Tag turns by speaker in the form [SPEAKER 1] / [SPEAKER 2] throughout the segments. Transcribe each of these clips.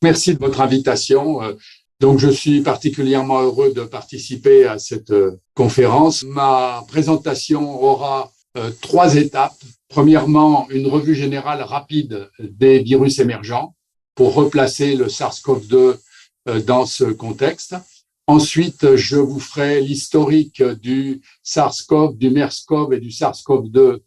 [SPEAKER 1] Merci de votre invitation. Donc, je suis particulièrement heureux de participer à cette conférence. Ma présentation aura trois étapes. Premièrement, une revue générale rapide des virus émergents pour replacer le SARS-CoV-2 dans ce contexte. Ensuite, je vous ferai l'historique du SARS-CoV, du MERS-CoV et du SARS-CoV-2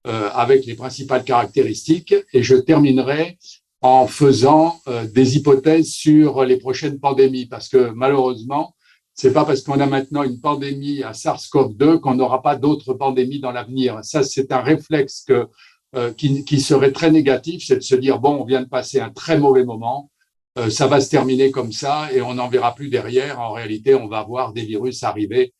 [SPEAKER 1] avec les principales caractéristiques. Et je terminerai en faisant des hypothèses sur les prochaines pandémies, parce que malheureusement, c'est pas parce qu'on a maintenant une pandémie à SARS-CoV-2 qu'on n'aura pas d'autres pandémies dans l'avenir. Ça, c'est un réflexe qui serait très négatif, c'est de se dire, bon, on vient de passer un très mauvais moment, ça va se terminer comme ça et on n'en verra plus derrière. En réalité, on va voir des virus arriver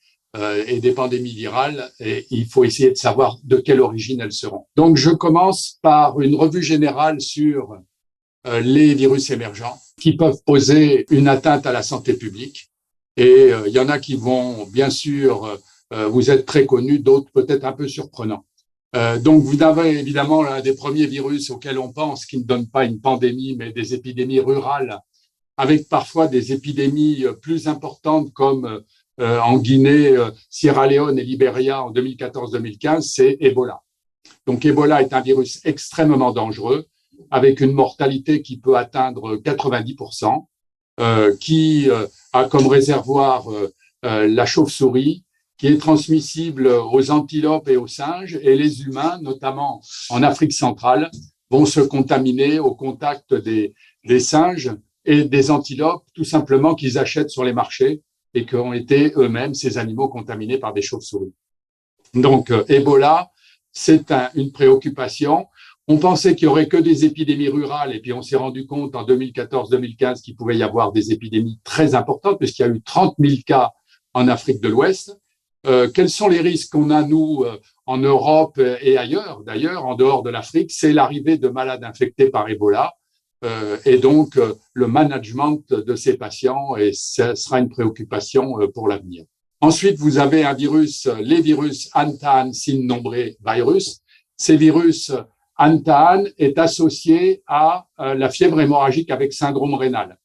[SPEAKER 1] et des pandémies virales, et il faut essayer de savoir de quelle origine elles seront. Donc, je commence par une revue générale sur les virus émergents qui peuvent poser une atteinte à la santé publique. Et il y en a qui vont, bien sûr, vous êtes très connus, d'autres peut-être un peu surprenants. Donc, vous avez évidemment l'un des premiers virus auxquels on pense qui ne donne pas une pandémie, mais des épidémies rurales, avec parfois des épidémies plus importantes comme en Guinée, Sierra Leone et Libéria en 2014-2015, c'est Ebola. Donc, Ebola est un virus extrêmement dangereux, avec une mortalité qui peut atteindre 90%, qui a comme réservoir la chauve-souris, qui est transmissible aux antilopes et aux singes, et les humains, notamment en Afrique centrale, vont se contaminer au contact des singes et des antilopes, tout simplement qu'ils achètent sur les marchés et qui ont été eux-mêmes, ces animaux, contaminés par des chauves-souris. Donc, Ebola, c'est une préoccupation. On pensait qu'il y aurait que des épidémies rurales, et puis on s'est rendu compte en 2014-2015 qu'il pouvait y avoir des épidémies très importantes, puisqu'il y a eu 30 000 cas en Afrique de l'Ouest. Quels sont les risques qu'on a, nous, en Europe et ailleurs, d'ailleurs, en dehors de l'Afrique? C'est l'arrivée de malades infectés par Ebola, et donc le management de ces patients, et ce sera une préoccupation pour l'avenir. Ensuite, vous avez les virus Antahan Sin-Nombre virus. Ces virus Antahan est associé à la fièvre hémorragique avec syndrome rénal.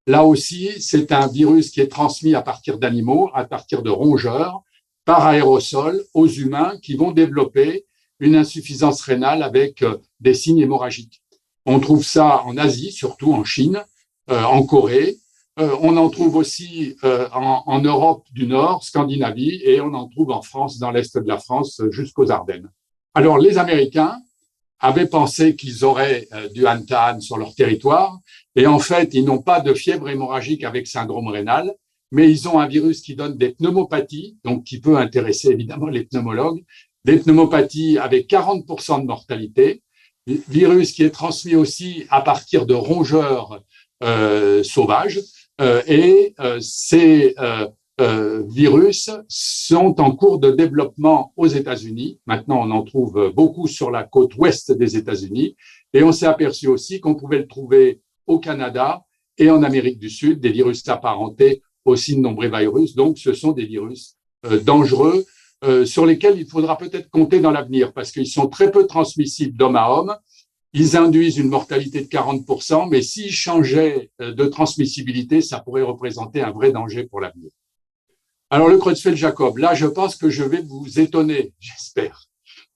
[SPEAKER 1] Là aussi, c'est un virus qui est transmis à partir d'animaux, à partir de rongeurs, par aérosol aux humains qui vont développer une insuffisance rénale avec des signes hémorragiques. On trouve ça en Asie, surtout en Chine, en Corée. On en trouve aussi en Europe du Nord, Scandinavie, et on en trouve en France, dans l'Est de la France, jusqu'aux Ardennes. Alors, les Américains avaient pensé qu'ils auraient du Antahan sur leur territoire, et en fait, ils n'ont pas de fièvre hémorragique avec syndrome rénal, mais ils ont un virus qui donne des pneumopathies, donc qui peut intéresser évidemment les pneumologues, des pneumopathies avec 40% de mortalité, virus qui est transmis aussi à partir de rongeurs sauvages, et ces virus sont en cours de développement aux États-Unis. Maintenant, on en trouve beaucoup sur la côte ouest des États-Unis, et on s'est aperçu aussi qu'on pouvait le trouver au Canada et en Amérique du Sud, des virus apparentés au Sin-Nombre virus. Donc, ce sont des virus dangereux sur lesquels il faudra peut-être compter dans l'avenir, parce qu'ils sont très peu transmissibles d'homme à homme. Ils induisent une mortalité de 40%, mais s'ils changeaient de transmissibilité, ça pourrait représenter un vrai danger pour l'avenir. Alors, le Creutzfeldt-Jakob, là, je pense que je vais vous étonner, j'espère.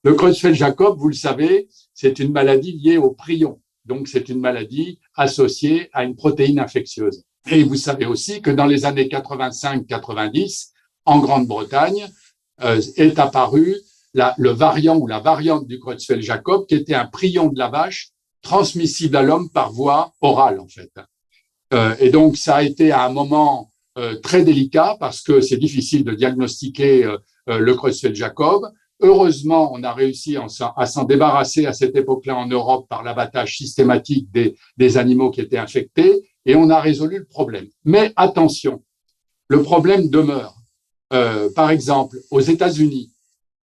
[SPEAKER 1] Le Creutzfeldt-Jakob, vous le savez, c'est une maladie liée au prion. Donc, c'est une maladie associée à une protéine infectieuse. Et vous savez aussi que dans les années 85-90, en Grande-Bretagne, est apparu le variant ou la variante du Creutzfeldt-Jakob, qui était un prion de la vache transmissible à l'homme par voie orale, en fait. Et donc, ça a été à un moment très délicat parce que c'est difficile de diagnostiquer le Creutzfeldt-Jakob. Heureusement, on a réussi à s'en débarrasser à cette époque-là en Europe par l'abattage systématique des animaux qui étaient infectés, et on a résolu le problème. Mais attention, le problème demeure. Par exemple, aux États-Unis,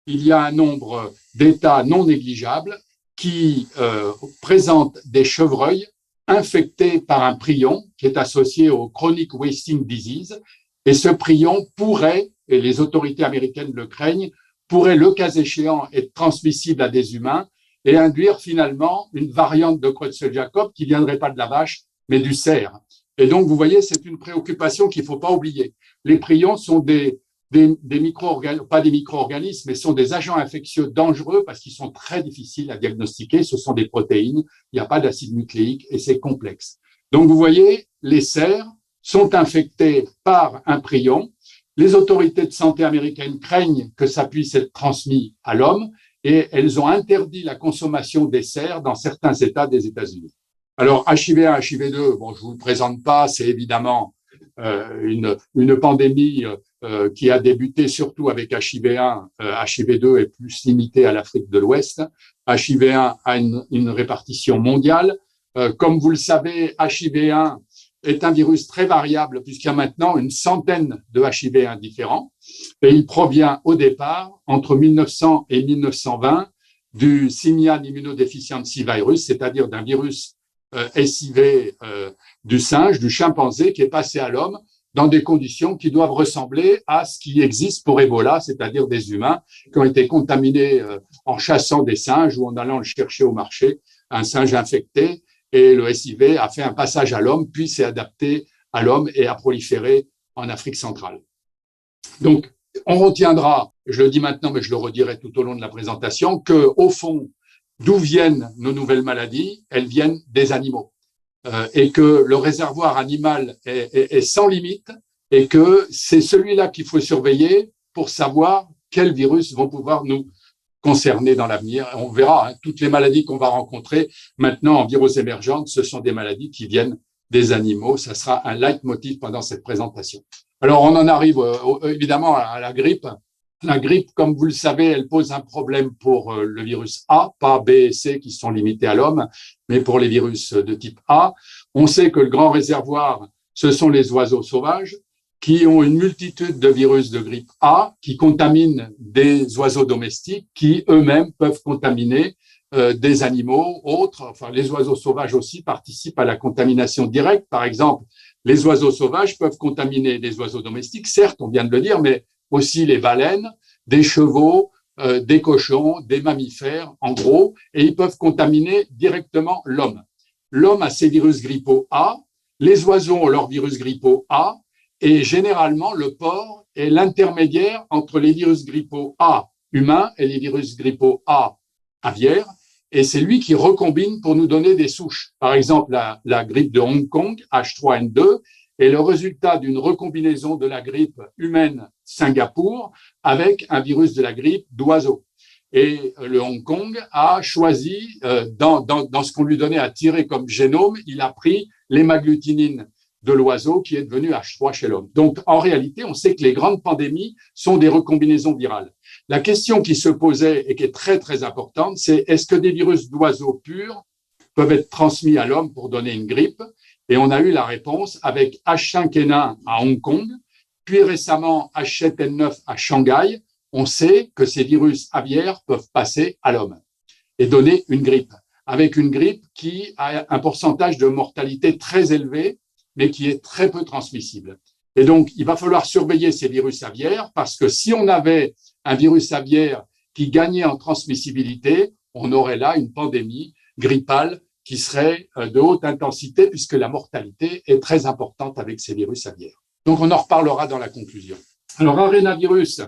[SPEAKER 1] il y a un nombre d'États non négligeables qui présentent des chevreuils infectés par un prion qui est associé au chronic wasting disease, et ce prion pourrait, et les autorités américaines le craignent, pourrait, le cas échéant, être transmissible à des humains et induire finalement une variante de Creutzfeldt-Jakob qui ne viendrait pas de la vache, mais du cerf. Et donc, vous voyez, c'est une préoccupation qu'il ne faut pas oublier. Les prions sont des micro-organismes, pas des micro-organismes, mais sont des agents infectieux dangereux parce qu'ils sont très difficiles à diagnostiquer. Ce sont des protéines, il n'y a pas d'acide nucléique et c'est complexe. Donc, vous voyez, les cerfs sont infectés par un prion. Les autorités de santé américaines craignent que ça puisse être transmis à l'homme et elles ont interdit la consommation des cerfs dans certains États des États-Unis. Alors, HIV1, HIV2, bon, je vous le présente pas, c'est évidemment une pandémie qui a débuté surtout avec HIV1. HIV2 est plus limité à l'Afrique de l'Ouest. HIV1 a une répartition mondiale. Comme vous le savez, HIV1 est un virus très variable puisqu'il y a maintenant une centaine de HIV1 différents et il provient au départ, entre 1900 et 1920, du Simian Immunodeficiency Virus, c'est-à-dire d'un virus SIV du singe, du chimpanzé, qui est passé à l'homme dans des conditions qui doivent ressembler à ce qui existe pour Ebola, c'est-à-dire des humains qui ont été contaminés en chassant des singes ou en allant le chercher au marché, un singe infecté, et le SIV a fait un passage à l'homme, puis s'est adapté à l'homme et a proliféré en Afrique centrale. Donc, on retiendra, je le dis maintenant, mais je le redirai tout au long de la présentation, que au fond, d'où viennent nos nouvelles maladies? Elles viennent des animaux. Et que le réservoir animal est sans limite et que c'est celui-là qu'il faut surveiller pour savoir quels virus vont pouvoir nous concerner dans l'avenir. On verra, toutes les maladies qu'on va rencontrer maintenant en virus émergentes, ce sont des maladies qui viennent des animaux. Ça sera un leitmotiv pendant cette présentation. Alors, on en arrive évidemment à la grippe. La grippe, comme vous le savez, elle pose un problème pour le virus A, pas B et C qui sont limités à l'homme, mais pour les virus de type A. On sait que le grand réservoir, ce sont les oiseaux sauvages qui ont une multitude de virus de grippe A qui contaminent des oiseaux domestiques qui eux-mêmes peuvent contaminer des animaux autres. Enfin, les oiseaux sauvages aussi participent à la contamination directe. Par exemple, les oiseaux sauvages peuvent contaminer des oiseaux domestiques, certes, on vient de le dire, mais aussi les baleines, des chevaux, des cochons, des mammifères, en gros, et ils peuvent contaminer directement l'homme. L'homme a ses virus grippaux A, les oiseaux ont leur virus grippaux A, et généralement, le porc est l'intermédiaire entre les virus grippaux A humains et les virus grippaux A aviaires, et c'est lui qui recombine pour nous donner des souches. Par exemple, la grippe de Hong Kong, H3N2, est le résultat d'une recombinaison de la grippe humaine Singapour avec un virus de la grippe d'oiseau. Et le Hong Kong a choisi, dans ce qu'on lui donnait à tirer comme génome, il a pris l'hémagglutinine de l'oiseau qui est devenu H3 chez l'homme. Donc, en réalité, on sait que les grandes pandémies sont des recombinaisons virales. La question qui se posait et qui est très, très importante, c'est est-ce que des virus d'oiseaux purs peuvent être transmis à l'homme pour donner une grippe? Et on a eu la réponse avec H5N1 à Hong Kong, puis récemment H7N9 à Shanghai. On sait que ces virus aviaires peuvent passer à l'homme et donner une grippe, avec une grippe qui a un pourcentage de mortalité très élevé, mais qui est très peu transmissible. Et donc, il va falloir surveiller ces virus aviaires parce que si on avait un virus aviaire qui gagnait en transmissibilité, on aurait là une pandémie grippale qui serait de haute intensité puisque la mortalité est très importante avec ces virus aviaires. Donc, on en reparlera dans la conclusion. Alors, arénavirus,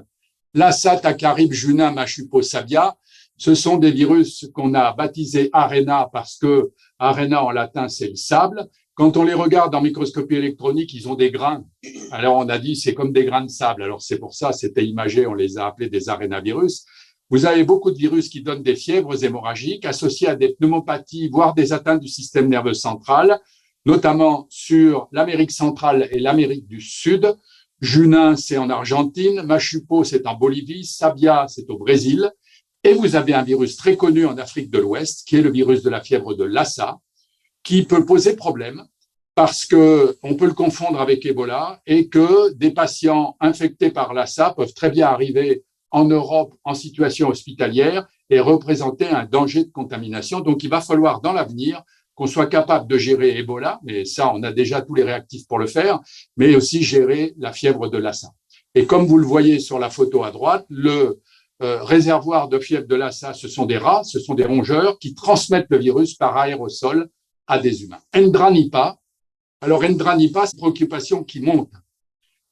[SPEAKER 1] Lassa, Tacarib, Junin, Machupo, Sabia, ce sont des virus qu'on a baptisés Arena parce que Arena en latin, c'est le sable. Quand on les regarde en microscopie électronique, ils ont des grains. Alors, on a dit c'est comme des grains de sable. Alors, c'est pour ça, c'était imagé, on les a appelés des arénavirus. Vous avez beaucoup de virus qui donnent des fièvres hémorragiques associées à des pneumopathies, voire des atteintes du système nerveux central, notamment sur l'Amérique centrale et l'Amérique du Sud. Junin, c'est en Argentine. Machupo, c'est en Bolivie. Sabia, c'est au Brésil. Et vous avez un virus très connu en Afrique de l'Ouest, qui est le virus de la fièvre de Lassa, qui peut poser problème parce que on peut le confondre avec Ebola et que des patients infectés par Lassa peuvent très bien arriver en Europe en situation hospitalière et représenter un danger de contamination. Donc, il va falloir dans l'avenir qu'on soit capable de gérer Ebola, mais ça, on a déjà tous les réactifs pour le faire, mais aussi gérer la fièvre de Lassa. Et comme vous le voyez sur la photo à droite, le réservoir de fièvre de Lassa, ce sont des rats, ce sont des rongeurs qui transmettent le virus par aérosol à des humains. Ndra Nipah, Alors, Hendra Nipah, c'est une préoccupation qui monte.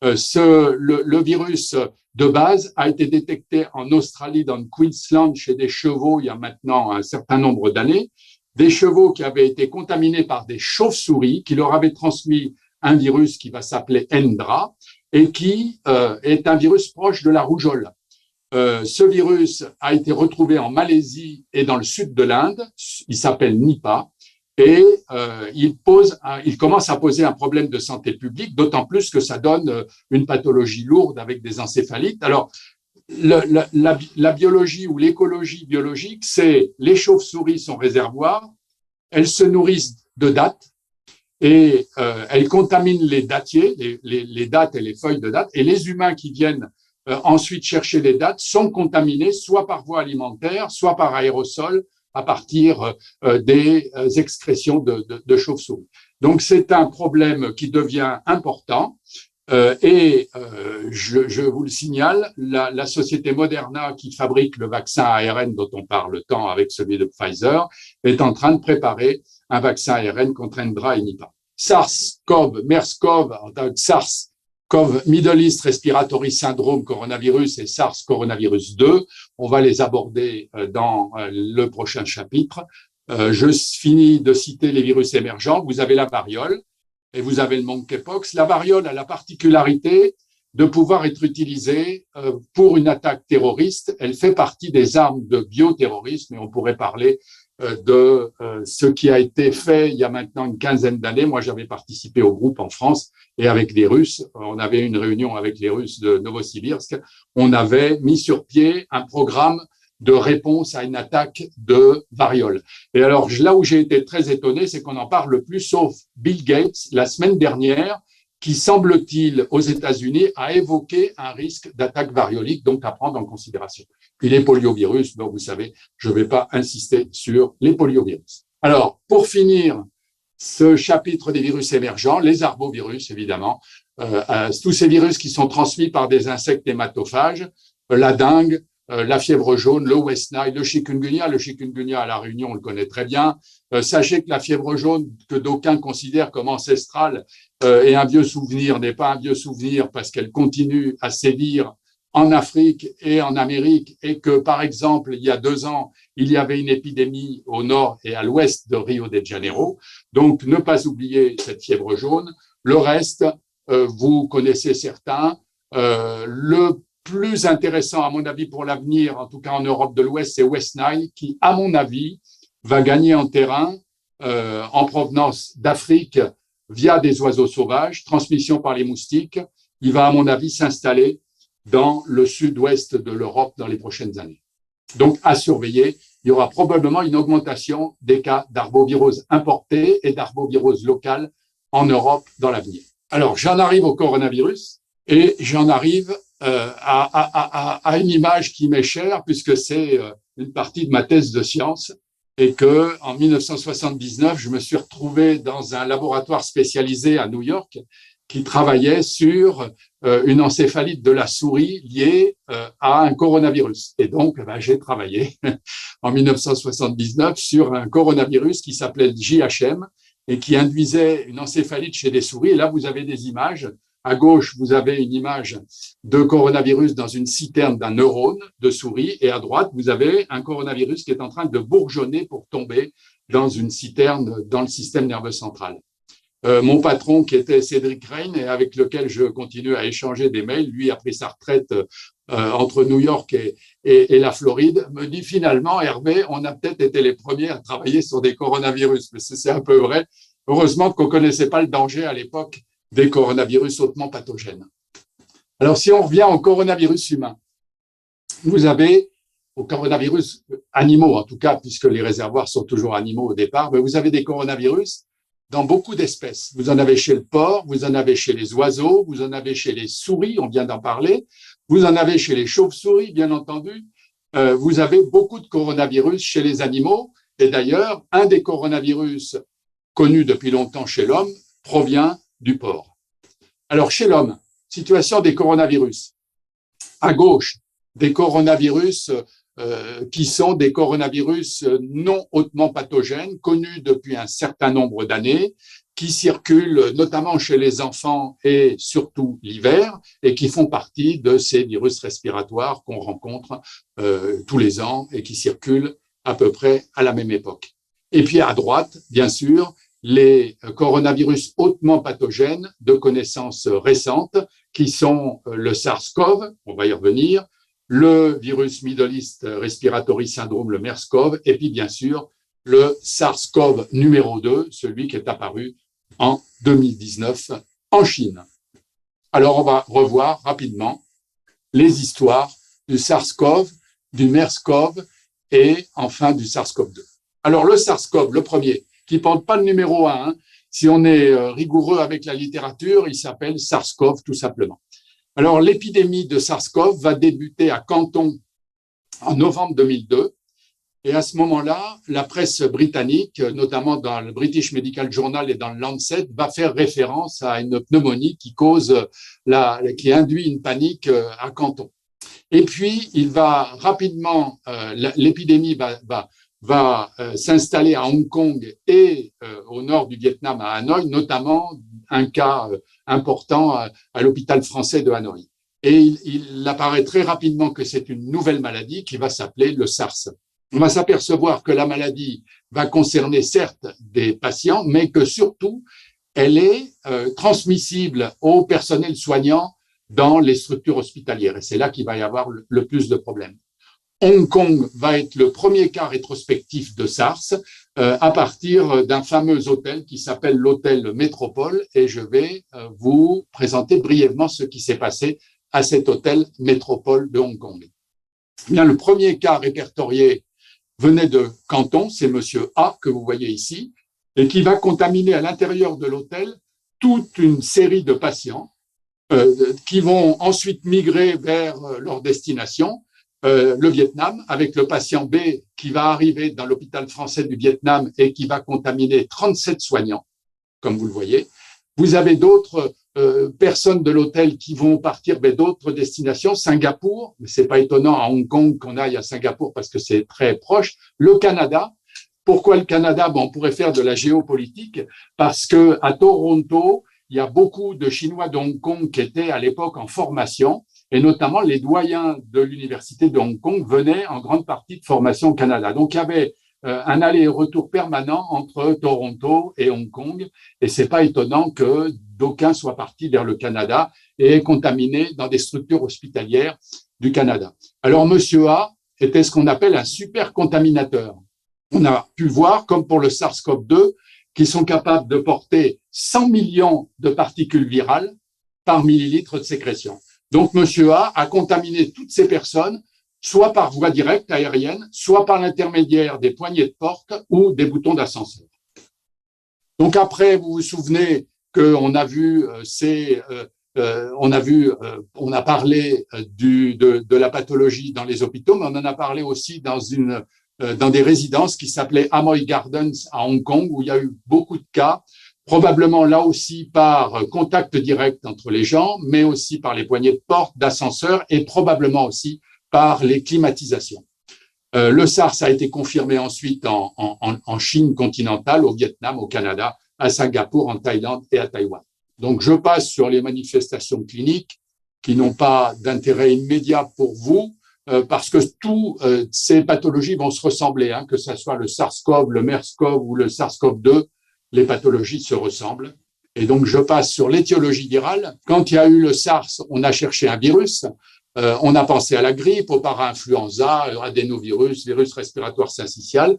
[SPEAKER 1] Le virus de base a été détecté en Australie, dans le Queensland, chez des chevaux il y a maintenant un certain nombre d'années. Des chevaux qui avaient été contaminés par des chauves-souris qui leur avaient transmis un virus qui va s'appeler Hendra et qui est un virus proche de la rougeole. Ce virus a été retrouvé en Malaisie et dans le sud de l'Inde. Il s'appelle Nipah et il commence à poser un problème de santé publique, d'autant plus que ça donne une pathologie lourde avec des encéphalites. Alors, la biologie ou l'écologie biologique, c'est les chauves-souris sont réservoirs, elles se nourrissent de dattes et elles contaminent les dattiers, les dattes et les feuilles de dattes, et les humains qui viennent ensuite chercher les dattes sont contaminés soit par voie alimentaire, soit par aérosol à partir des excrétions de chauves-souris. Donc c'est un problème qui devient important. Je vous le signale, la société Moderna qui fabrique le vaccin ARN dont on parle tant avec celui de Pfizer est en train de préparer un vaccin ARN contre Hendra et Nipah. SARS-CoV, MERS-CoV, SARS-CoV, Middle East Respiratory Syndrome coronavirus et SARS coronavirus 2, on va les aborder dans le prochain chapitre. Je finis de citer les virus émergents. Vous avez la variole et vous avez le monkeypox. La variole a la particularité de pouvoir être utilisée pour une attaque terroriste. Elle fait partie des armes de bioterrorisme et on pourrait parler de ce qui a été fait il y a maintenant une quinzaine d'années. Moi, j'avais participé au groupe en France et avec les Russes, on avait une réunion avec les Russes de Novosibirsk. On avait mis sur pied un programme de réponse à une attaque de variole. Et alors, là où j'ai été très étonné, c'est qu'on en parle le plus, sauf Bill Gates, la semaine dernière, qui, semble-t-il, aux États-Unis, a évoqué un risque d'attaque variolique, donc à prendre en considération. Puis les poliovirus, donc vous savez, je ne vais pas insister sur les poliovirus. Alors, pour finir ce chapitre des virus émergents, les arbovirus, évidemment, tous ces virus qui sont transmis par des insectes hématophages, la dengue, la fièvre jaune, le West Nile, le chikungunya. Le chikungunya à La Réunion, on le connaît très bien. Sachez que la fièvre jaune, que d'aucuns considèrent comme ancestrale et un vieux souvenir, n'est pas un vieux souvenir parce qu'elle continue à sévir en Afrique et en Amérique et que, par exemple, il y a 2 ans, il y avait une épidémie au nord et à l'ouest de Rio de Janeiro. Donc, ne pas oublier cette fièvre jaune. Le reste, vous connaissez certains. Le plus intéressant, à mon avis, pour l'avenir, en tout cas en Europe de l'Ouest, c'est West Nile, qui, à mon avis, va gagner en terrain en provenance d'Afrique via des oiseaux sauvages, transmission par les moustiques. Il va, à mon avis, s'installer dans le sud-ouest de l'Europe dans les prochaines années. Donc, à surveiller, il y aura probablement une augmentation des cas d'arbovirose importée et d'arbovirose locale en Europe dans l'avenir. Alors, j'en arrive au coronavirus et j'en arrive à une image qui m'est chère puisque c'est une partie de ma thèse de science et que en 1979, je me suis retrouvé dans un laboratoire spécialisé à New York qui travaillait sur une encéphalite de la souris liée à un coronavirus. Et donc, j'ai travaillé en 1979 sur un coronavirus qui s'appelait JHM et qui induisait une encéphalite chez des souris. Et là, vous avez des images. À gauche, vous avez une image de coronavirus dans une citerne d'un neurone de souris. Et à droite, vous avez un coronavirus qui est en train de bourgeonner pour tomber dans une citerne dans le système nerveux central. Mon patron, qui était Cédric Rein, et avec lequel je continue à échanger des mails, lui a pris sa retraite entre New York et la Floride, me dit finalement, Hervé, on a peut-être été les premiers à travailler sur des coronavirus. Mais c'est un peu vrai. Heureusement qu'on ne connaissait pas le danger à l'époque des coronavirus hautement pathogènes. Alors, si on revient au coronavirus humain, vous avez, au coronavirus animaux en tout cas, puisque les réservoirs sont toujours animaux au départ, mais vous avez des coronavirus dans beaucoup d'espèces. Vous en avez chez le porc, vous en avez chez les oiseaux, vous en avez chez les souris, on vient d'en parler, vous en avez chez les chauves-souris, bien entendu. Vous avez beaucoup de coronavirus chez les animaux. Et d'ailleurs, un des coronavirus connus depuis longtemps chez l'homme provient du porc. Alors, chez l'homme, situation des coronavirus. À gauche, des coronavirus qui sont des coronavirus non hautement pathogènes, connus depuis un certain nombre d'années, qui circulent notamment chez les enfants et surtout l'hiver, et qui font partie de ces virus respiratoires qu'on rencontre tous les ans et qui circulent à peu près à la même époque. Et puis à droite, bien sûr, les coronavirus hautement pathogènes de connaissances récentes, qui sont le SARS-CoV, on va y revenir, le virus Middle East Respiratory Syndrome, le MERS-CoV, et puis bien sûr le SARS-CoV numéro 2, celui qui est apparu en 2019 en Chine. Alors on va revoir rapidement les histoires du SARS-CoV, du MERS-CoV et enfin du SARS-CoV-2. Alors le SARS-CoV, le premier, qui ne porte pas le numéro 1, si on est rigoureux avec la littérature, il s'appelle SARS-CoV tout simplement. Alors l'épidémie de SARS-CoV va débuter à Canton en novembre 2002. Et à ce moment-là, la presse britannique, notamment dans le British Medical Journal et dans le Lancet, va faire référence à une pneumonie qui induit une panique à Canton. Et puis, il va rapidement, l'épidémie va s'installer à Hong Kong et au nord du Vietnam, à Hanoï, notamment un cas important à l'hôpital français de Hanoï. Et il apparaît très rapidement que c'est une nouvelle maladie qui va s'appeler le SARS. On va s'apercevoir que la maladie va concerner certes des patients, mais que surtout, elle est transmissible au personnel soignant dans les structures hospitalières. Et c'est là qu'il va y avoir le plus de problèmes. Hong Kong va être le premier cas rétrospectif de SARS à partir d'un fameux hôtel qui s'appelle l'hôtel Métropole. Et je vais vous présenter brièvement ce qui s'est passé à cet hôtel Métropole de Hong Kong. Bien, le premier cas répertorié venait de Canton, c'est monsieur A que vous voyez ici, et qui va contaminer à l'intérieur de l'hôtel toute une série de patients qui vont ensuite migrer vers leur destination, le Vietnam, avec le patient B qui va arriver dans l'hôpital français du Vietnam et qui va contaminer 37 soignants, comme vous le voyez. Vous avez d'autres personnes de l'hôtel qui vont partir vers d'autres destinations, Singapour, mais c'est pas étonnant à Hong Kong qu'on aille à Singapour parce que c'est très proche, le Canada. Pourquoi le Canada? On pourrait faire de la géopolitique parce que à Toronto, il y a beaucoup de Chinois de Hong Kong qui étaient à l'époque en formation et notamment les doyens de l'université de Hong Kong venaient en grande partie de formation au Canada. Donc il y avait un aller-retour permanent entre Toronto et Hong Kong et c'est pas étonnant que d'aucuns soient partis vers le Canada et contaminés dans des structures hospitalières du Canada. Alors monsieur A était ce qu'on appelle un super contaminateur. On a pu voir, comme pour le SARS-CoV-2, qu'ils sont capables de porter 100 millions de particules virales par millilitre de sécrétion. Donc, monsieur A contaminé toutes ces personnes, soit par voie directe aérienne, soit par l'intermédiaire des poignées de porte ou des boutons d'ascenseur. Donc après, vous vous souvenez qu'on a vu on a parlé de la pathologie dans les hôpitaux, mais on en a parlé aussi dans des résidences qui s'appelaient Amoy Gardens à Hong Kong, où il y a eu beaucoup de cas, probablement là aussi par contact direct entre les gens, mais aussi par les poignées de porte, d'ascenseur et probablement aussi par les climatisations. Le SARS a été confirmé ensuite en Chine continentale, au Vietnam, au Canada, à Singapour, en Thaïlande et à Taïwan. Donc, je passe sur les manifestations cliniques qui n'ont pas d'intérêt immédiat pour vous, parce que toutes ces pathologies vont se ressembler, que ce soit le SARS-CoV, le MERS-CoV ou le SARS-CoV-2, les pathologies se ressemblent. Et donc, je passe sur l'étiologie virale. Quand il y a eu le SARS, on a cherché un virus. On a pensé à la grippe, au para-influenza, adénovirus, virus respiratoire syncytial.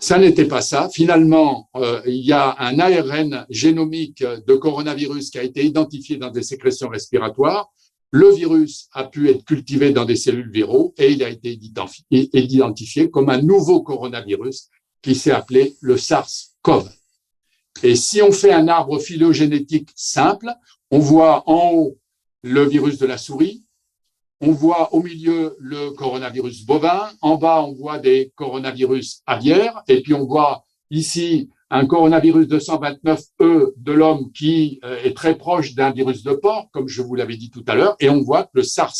[SPEAKER 1] Ça n'était pas ça. Finalement, il y a un ARN génomique de coronavirus qui a été identifié dans des sécrétions respiratoires. Le virus a pu être cultivé dans des cellules viraux et il a été identifié comme un nouveau coronavirus qui s'est appelé le SARS-CoV. Et si on fait un arbre phylogénétique simple, on voit en haut le virus de la souris, on voit au milieu le coronavirus bovin, en bas on voit des coronavirus aviaires, et puis on voit ici un coronavirus 229E de l'homme qui est très proche d'un virus de porc, comme je vous l'avais dit tout à l'heure, et on voit que le SARS,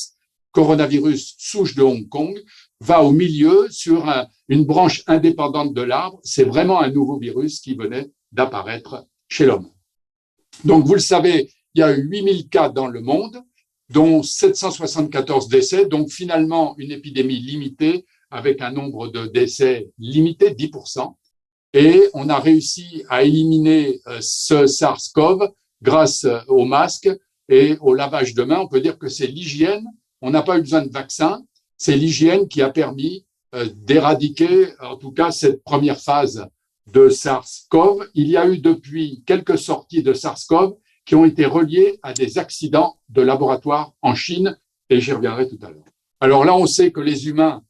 [SPEAKER 1] coronavirus souche de Hong Kong, va au milieu sur une branche indépendante de l'arbre. C'est vraiment un nouveau virus qui venait d'apparaître chez l'homme. Donc, vous le savez, il y a eu 8000 cas dans le monde, dont 774 décès, donc finalement une épidémie limitée avec un nombre de décès limité, 10%. Et on a réussi à éliminer ce SARS-CoV grâce au masque et au lavage de mains. On peut dire que c'est l'hygiène. On n'a pas eu besoin de vaccin. C'est l'hygiène qui a permis d'éradiquer, en tout cas, cette première phase de SARS-CoV. Il y a eu depuis quelques sorties de SARS-CoV qui ont été reliées à des accidents de laboratoire en Chine, et j'y reviendrai tout à l'heure. Alors là, on sait que les humains,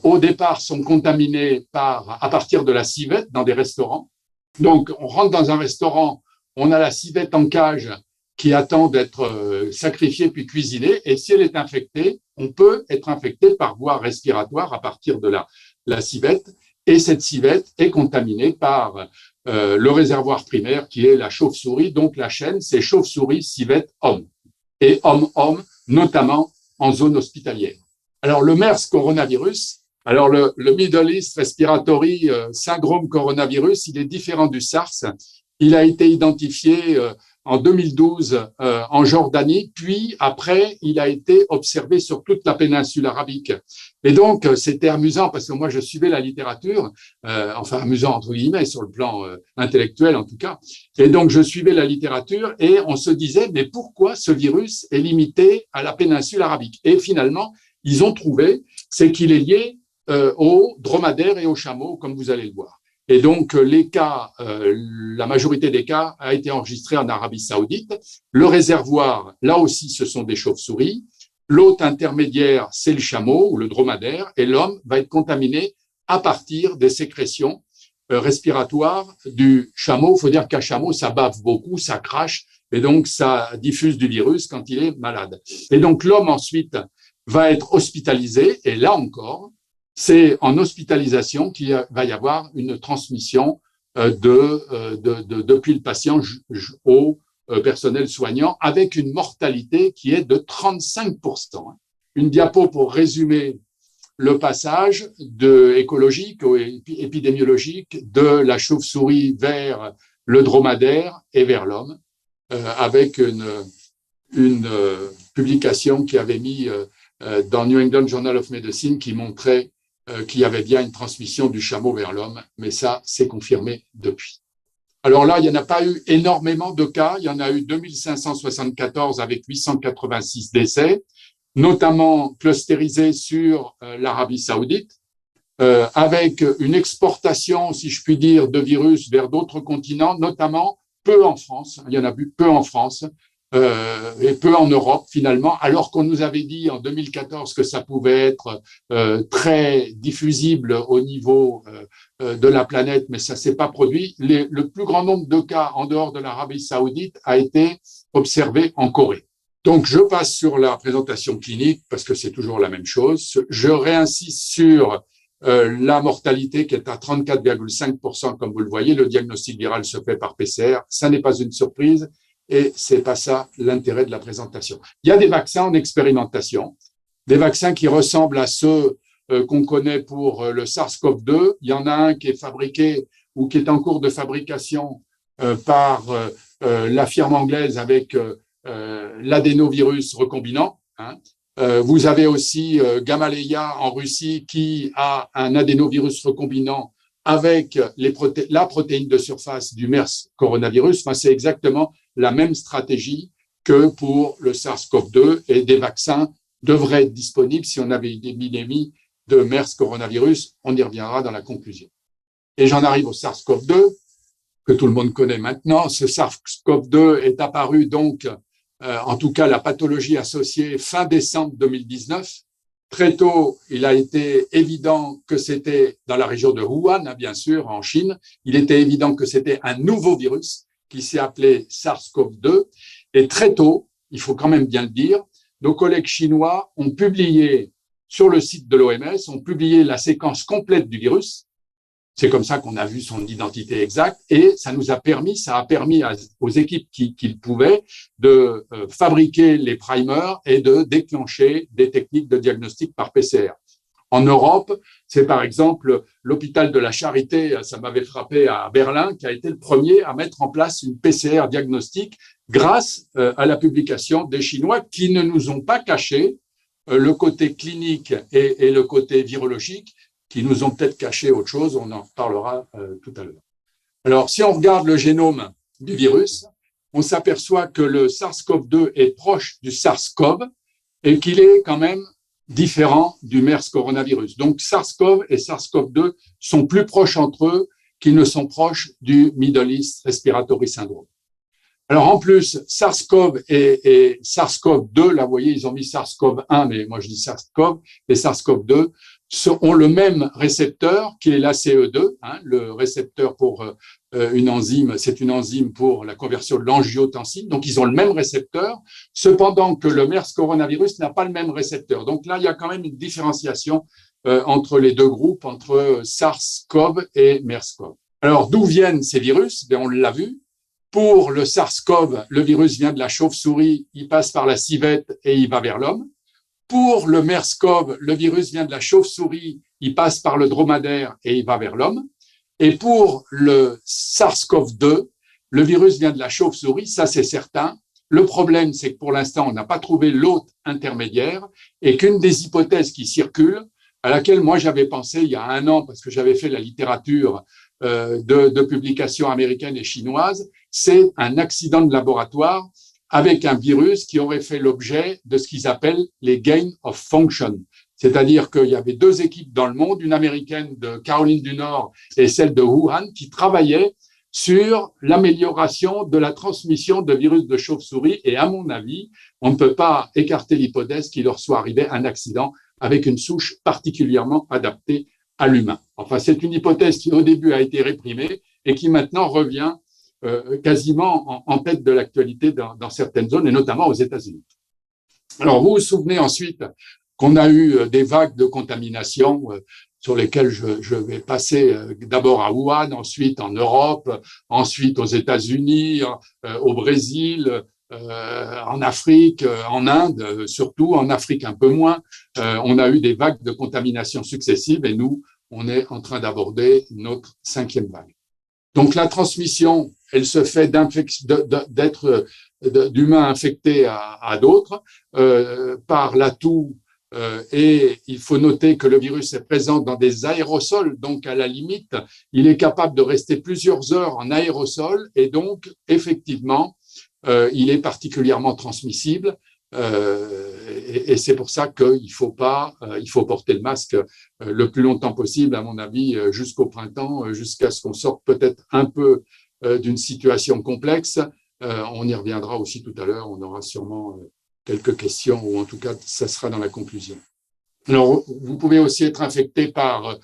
[SPEAKER 1] au départ, sont contaminés à partir de la civette dans des restaurants. Donc, on rentre dans un restaurant, on a la civette en cage qui attend d'être sacrifiée puis cuisinée, et si elle est infectée, on peut être infecté par voie respiratoire à partir de la civette, et cette civette est contaminée par le réservoir primaire qui est la chauve-souris. Donc la chaîne, c'est chauve-souris, civette, homme. Et homme-homme, notamment en zone hospitalière. Alors le MERS coronavirus, alors le Middle East Respiratory Syndrome coronavirus, il est différent du SARS. Il a été identifié en 2012 en Jordanie, puis après, il a été observé sur toute la péninsule arabique. Et donc, c'était amusant parce que moi, je suivais la littérature, enfin amusant entre guillemets, sur le plan intellectuel en tout cas. Et donc, je suivais la littérature et on se disait, mais pourquoi ce virus est limité à la péninsule arabique? Et finalement, ils ont trouvé, c'est qu'il est lié aux dromadaires et aux chameaux, comme vous allez le voir. Et donc, les cas, la majorité des cas a été enregistrée en Arabie Saoudite. Le réservoir, là aussi, ce sont des chauves-souris. L'hôte intermédiaire, c'est le chameau ou le dromadaire. Et l'homme va être contaminé à partir des sécrétions respiratoires du chameau. Il faut dire qu'un chameau, ça bave beaucoup, ça crache. Et donc, ça diffuse du virus quand il est malade. Et donc, l'homme, ensuite, va être hospitalisé. Et là encore, c'est en hospitalisation qu'il va y avoir une transmission depuis le patient au personnel soignant avec une mortalité qui est de 35%. Une diapo pour résumer le passage écologique ou épidémiologique de la chauve-souris vers le dromadaire et vers l'homme, avec une publication qui avait mis dans New England Journal of Medicine qui montrait qu'il y avait bien une transmission du chameau vers l'homme, mais ça, c'est confirmé depuis. Alors là, il n'y en a pas eu énormément de cas, il y en a eu 2574 avec 886 décès, notamment clusterisés sur l'Arabie Saoudite, avec une exportation, si je puis dire, de virus vers d'autres continents, notamment peu en France, il y en a eu peu en France, et peu en Europe finalement, alors qu'on nous avait dit en 2014 que ça pouvait être très diffusible au niveau de la planète, mais ça s'est pas produit. Le plus grand nombre de cas en dehors de l'Arabie Saoudite a été observé en Corée. Donc, je passe sur la présentation clinique parce que c'est toujours la même chose. Je réinsiste sur la mortalité qui est à 34,5%, comme vous le voyez. Le diagnostic viral se fait par PCR. Ça n'est pas une surprise. Et c'est pas ça l'intérêt de la présentation. Il y a des vaccins en expérimentation, des vaccins qui ressemblent à ceux qu'on connaît pour le SARS-CoV-2. Il y en a un qui est fabriqué ou qui est en cours de fabrication par la firme anglaise avec l'adénovirus recombinant. Vous avez aussi Gamaleya en Russie qui a un adénovirus recombinant avec la protéine de surface du MERS coronavirus. Enfin, c'est exactement la même stratégie que pour le SARS-CoV-2 et des vaccins devraient être disponibles si on avait une épidémie de MERS coronavirus. On y reviendra dans la conclusion. Et j'en arrive au SARS-CoV-2 que tout le monde connaît maintenant. Ce SARS-CoV-2 est apparu donc, en tout cas la pathologie associée fin décembre 2019. Très tôt, il a été évident que c'était dans la région de Wuhan, bien sûr, en Chine. Il était évident que c'était un nouveau virus qui s'est appelé SARS-CoV-2. Et très tôt, il faut quand même bien le dire, nos collègues chinois ont publié sur le site de l'OMS, ont publié la séquence complète du virus. C'est comme ça qu'on a vu son identité exacte et ça a permis aux équipes qui le pouvaient de fabriquer les primers et de déclencher des techniques de diagnostic par PCR. En Europe, c'est par exemple l'hôpital de la Charité, ça m'avait frappé à Berlin, qui a été le premier à mettre en place une PCR diagnostique grâce à la publication des Chinois qui ne nous ont pas caché le côté clinique et le côté virologique, qui nous ont peut-être caché autre chose, on en reparlera tout à l'heure. Alors, si on regarde le génome du virus, on s'aperçoit que le SARS-CoV-2 est proche du SARS-CoV et qu'il est quand même différent du MERS coronavirus. Donc, SARS-CoV et SARS-CoV-2 sont plus proches entre eux qu'ils ne sont proches du Middle East Respiratory Syndrome. Alors, en plus, SARS-CoV et SARS-CoV-2, là, vous voyez, ils ont mis SARS-CoV-1, mais moi, je dis SARS-CoV et SARS-CoV-2 ont le même récepteur qui est l'ACE2, le récepteur pour une enzyme, c'est une enzyme pour la conversion de l'angiotensine, donc ils ont le même récepteur, cependant que le MERS coronavirus n'a pas le même récepteur. Donc là, il y a quand même une différenciation entre les deux groupes, entre SARS-CoV et MERS-CoV. Alors, d'où viennent ces virus? On l'a vu. Pour le SARS-CoV, le virus vient de la chauve-souris, il passe par la civette et il va vers l'homme. Pour le MERS-CoV, le virus vient de la chauve-souris, il passe par le dromadaire et il va vers l'homme. Et pour le SARS-CoV-2, le virus vient de la chauve-souris, ça c'est certain. Le problème, c'est que pour l'instant, on n'a pas trouvé l'hôte intermédiaire et qu'une des hypothèses qui circulent, à laquelle moi j'avais pensé il y a 1 an, parce que j'avais fait la littérature de publications américaines et chinoises, c'est un accident de laboratoire avec un virus qui aurait fait l'objet de ce qu'ils appellent les gain of function. C'est-à-dire qu'il y avait 2 équipes dans le monde, une américaine de Caroline du Nord et celle de Wuhan, qui travaillaient sur l'amélioration de la transmission de virus de chauve-souris. Et à mon avis, on ne peut pas écarter l'hypothèse qu'il leur soit arrivé un accident avec une souche particulièrement adaptée à l'humain. Enfin, c'est une hypothèse qui au début a été réprimée et qui maintenant revient quasiment en tête de l'actualité dans certaines zones, et notamment aux États-Unis. Alors, vous vous souvenez ensuite qu'on a eu des vagues de contamination sur lesquelles je vais passer d'abord à Wuhan, ensuite en Europe, ensuite aux États-Unis, au Brésil, en Afrique, en Inde, surtout, en Afrique un peu moins. On a eu des vagues de contamination successives et nous, on est en train d'aborder notre 5e vague. Donc, la transmission, elle se fait d'humains infectés à d'autres par la toux. Et il faut noter que le virus est présent dans des aérosols, donc à la limite, il est capable de rester plusieurs heures en aérosol et donc, effectivement, il est particulièrement transmissible. Et c'est pour ça qu'il faut porter le masque le plus longtemps possible, à mon avis, jusqu'au printemps, jusqu'à ce qu'on sorte peut-être un peu d'une situation complexe. On y reviendra aussi tout à l'heure, on aura sûrement quelques questions, ou en tout cas, ça sera dans la conclusion. Alors, vous pouvez aussi être infecté par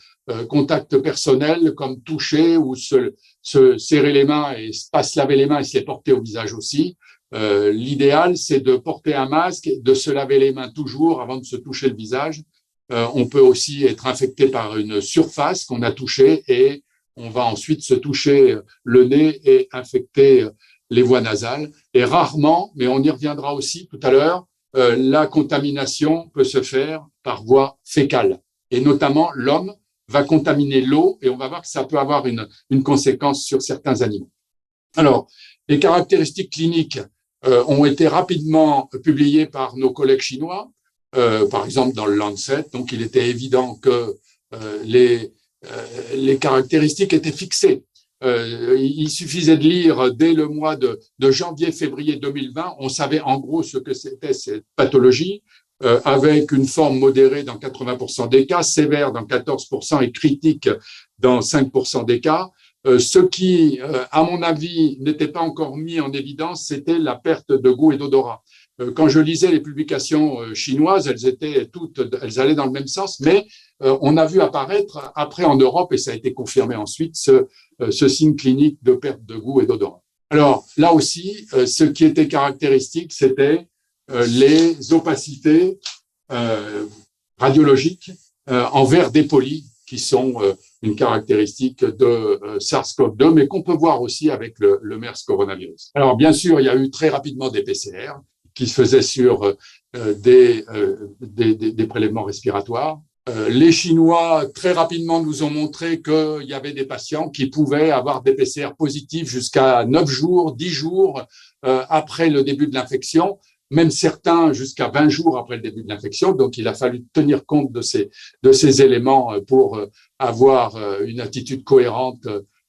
[SPEAKER 1] contact personnel, comme toucher ou se serrer les mains et pas se laver les mains et se les porter au visage aussi. L'idéal, c'est de porter un masque, de se laver les mains toujours avant de se toucher le visage. On peut aussi être infecté par une surface qu'on a touchée et on va ensuite se toucher le nez et infecter les voies nasales. Et rarement, mais on y reviendra aussi tout à l'heure, la contamination peut se faire par voie fécale. Et notamment, l'homme va contaminer l'eau et on va voir que ça peut avoir une conséquence sur certains animaux. Alors, les caractéristiques cliniques ont été rapidement publiées par nos collègues chinois, par exemple dans le Lancet. Donc, il était évident que les caractéristiques étaient fixées. Il suffisait de lire dès le mois de janvier-février 2020, on savait en gros ce que c'était cette pathologie, avec une forme modérée dans 80% des cas, sévère dans 14% et critique dans 5% des cas. Ce qui, à mon avis, n'était pas encore mis en évidence, c'était la perte de goût et d'odorat. Quand je lisais les publications chinoises, elles allaient dans le même sens, mais on a vu apparaître après en Europe, et ça a été confirmé ensuite, ce signe clinique de perte de goût et d'odorat. Alors là aussi, ce qui était caractéristique, c'était les opacités radiologiques en verre dépoli, qui sont une caractéristique de SARS-CoV-2, mais qu'on peut voir aussi avec le MERS coronavirus. Alors bien sûr, il y a eu très rapidement des PCR qui se faisaient sur des prélèvements respiratoires. Les Chinois, très rapidement, nous ont montré qu'il y avait des patients qui pouvaient avoir des PCR positifs jusqu'à 9 jours, 10 jours après le début de l'infection, même certains jusqu'à 20 jours après le début de l'infection. Donc, il a fallu tenir compte de ces éléments pour avoir une attitude cohérente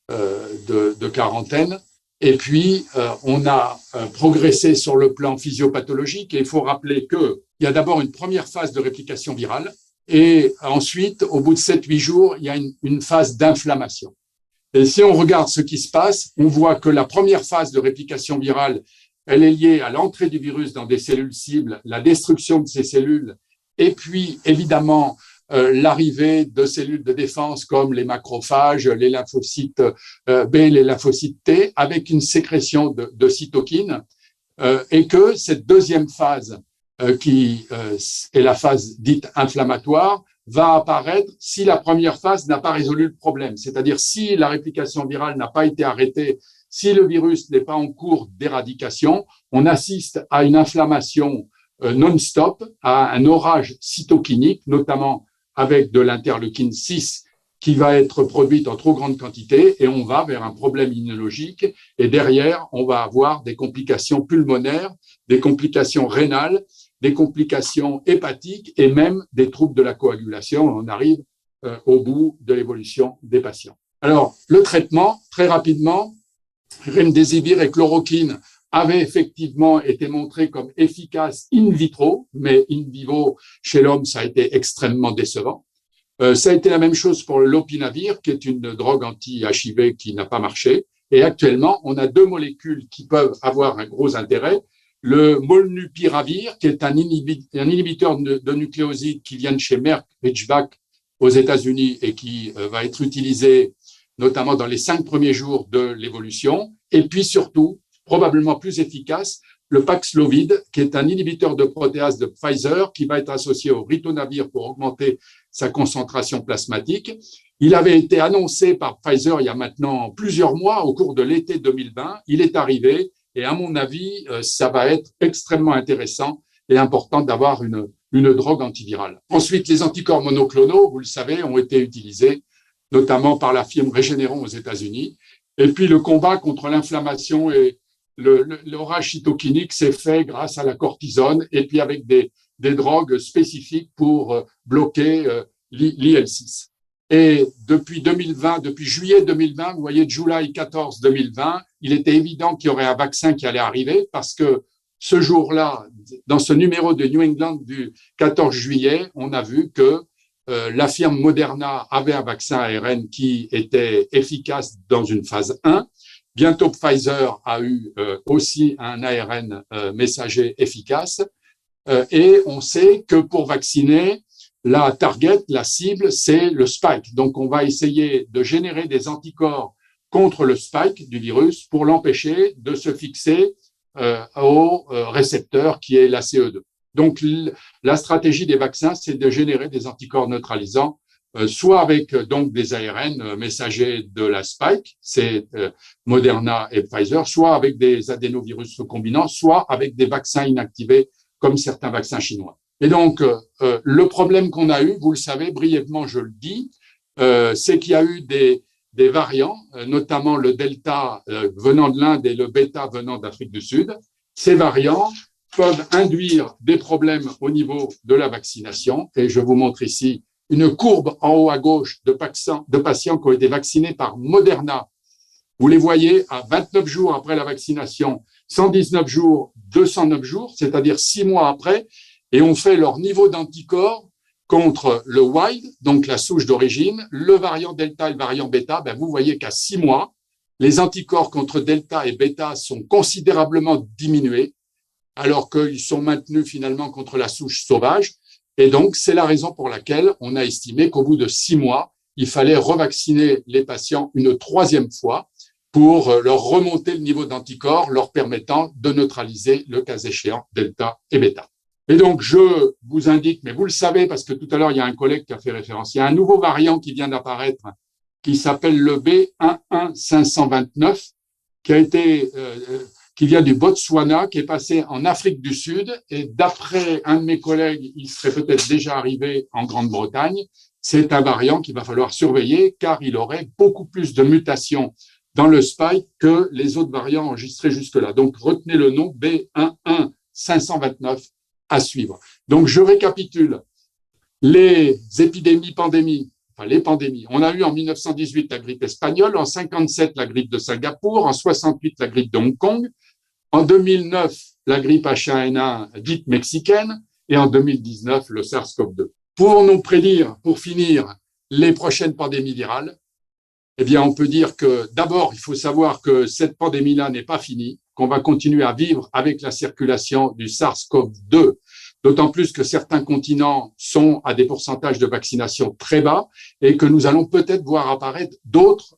[SPEAKER 1] de quarantaine. Et puis, on a progressé sur le plan physiopathologique. Et il faut rappeler qu'il y a d'abord une première phase de réplication virale. Et ensuite, au bout de 7-8 jours, il y a une phase d'inflammation. Et si on regarde ce qui se passe, on voit que la première phase de réplication virale, elle est liée à l'entrée du virus dans des cellules cibles, la destruction de ces cellules, et puis évidemment l'arrivée de cellules de défense comme les macrophages, les lymphocytes B, les lymphocytes T, avec une sécrétion de cytokines, et que cette deuxième phase qui est la phase dite inflammatoire, va apparaître si la première phase n'a pas résolu le problème. C'est-à-dire si la réplication virale n'a pas été arrêtée, si le virus n'est pas en cours d'éradication, on assiste à une inflammation non-stop, à un orage cytokinique, notamment avec de l'interleukine 6 qui va être produite en trop grande quantité, et on va vers un problème immunologique, et derrière, on va avoir des complications pulmonaires, des complications rénales, des complications hépatiques et même des troubles de la coagulation. On arrive au bout de l'évolution des patients. Alors, le traitement, très rapidement, remdesivir et chloroquine avaient effectivement été montrés comme efficaces in vitro, mais in vivo, chez l'homme, ça a été extrêmement décevant. Ça a été la même chose pour l'opinavir, qui est une drogue anti-HIV qui n'a pas marché. Et actuellement, on a 2 molécules qui peuvent avoir un gros intérêt. Le molnupiravir, qui est un inhibiteur de nucléosides qui vient de chez Merck Ridgeback aux États-Unis et qui va être utilisé notamment dans les 5 premiers jours de l'évolution. Et puis surtout, probablement plus efficace, le Paxlovid, qui est un inhibiteur de protéase de Pfizer, qui va être associé au ritonavir pour augmenter sa concentration plasmatique. Il avait été annoncé par Pfizer il y a maintenant plusieurs mois, au cours de l'été 2020. Il est arrivé. Et à mon avis, ça va être extrêmement intéressant et important d'avoir une drogue antivirale. Ensuite, les anticorps monoclonaux, vous le savez, ont été utilisés notamment par la firme Regeneron aux États-Unis. Et puis, le combat contre l'inflammation et l'orage cytokinique s'est fait grâce à la cortisone et puis avec des drogues spécifiques pour bloquer l'IL-6. Et depuis 2020, depuis juillet 2020, vous voyez, July 14 2020, il était évident qu'il y aurait un vaccin qui allait arriver parce que ce jour-là, dans ce numéro de New England du 14 juillet, on a vu que la firme Moderna avait un vaccin ARN qui était efficace dans une phase 1. Bientôt, Pfizer a eu aussi un ARN messager efficace. Et on sait que pour vacciner, la target, la cible, c'est le spike. Donc, on va essayer de générer des anticorps contre le spike du virus pour l'empêcher de se fixer au récepteur qui est la CE2. Donc, la stratégie des vaccins, c'est de générer des anticorps neutralisants, soit avec donc des ARN messagers de la spike, c'est Moderna et Pfizer, soit avec des adénovirus recombinants, soit avec des vaccins inactivés comme certains vaccins chinois. Et donc, le problème qu'on a eu, vous le savez, brièvement, je le dis, c'est qu'il y a eu des variants, notamment le Delta venant de l'Inde et le Beta venant d'Afrique du Sud. Ces variants peuvent induire des problèmes au niveau de la vaccination. Et je vous montre ici une courbe en haut à gauche de patients qui ont été vaccinés par Moderna. Vous les voyez à 29 jours après la vaccination, 119 jours, 209 jours, c'est-à-dire 6 mois après, et on fait leur niveau d'anticorps contre le wild, donc la souche d'origine, le variant Delta et le variant Beta. Ben vous voyez qu'à 6 mois, les anticorps contre Delta et Beta sont considérablement diminués, alors qu'ils sont maintenus finalement contre la souche sauvage. Et donc, c'est la raison pour laquelle on a estimé qu'au bout de 6 mois, il fallait revacciner les patients une 3e fois pour leur remonter le niveau d'anticorps, leur permettant de neutraliser, le cas échéant, Delta et Beta. Et donc, je vous indique, mais vous le savez, parce que tout à l'heure, il y a un collègue qui a fait référence, il y a un nouveau variant qui vient d'apparaître, qui s'appelle le B11529, qui a été qui vient du Botswana, qui est passé en Afrique du Sud. Et d'après un de mes collègues, il serait peut-être déjà arrivé en Grande-Bretagne. C'est un variant qu'il va falloir surveiller car il aurait beaucoup plus de mutations dans le spike que les autres variants enregistrés jusque-là. Donc, retenez le nom B11529 à suivre. Donc, je récapitule. Les épidémies, pandémies, enfin les pandémies. On a eu en 1918 la grippe espagnole, en 57 la grippe de Singapour, en 68 la grippe de Hong Kong, en 2009 la grippe H1N1 dite mexicaine et en 2019 le SARS-CoV-2. Pouvons-nous prédire, pour finir, les prochaines pandémies virales? Eh bien, on peut dire que d'abord, il faut savoir que cette pandémie-là n'est pas finie, qu'on va continuer à vivre avec la circulation du SARS-CoV-2, d'autant plus que certains continents sont à des pourcentages de vaccination très bas et que nous allons peut-être voir apparaître d'autres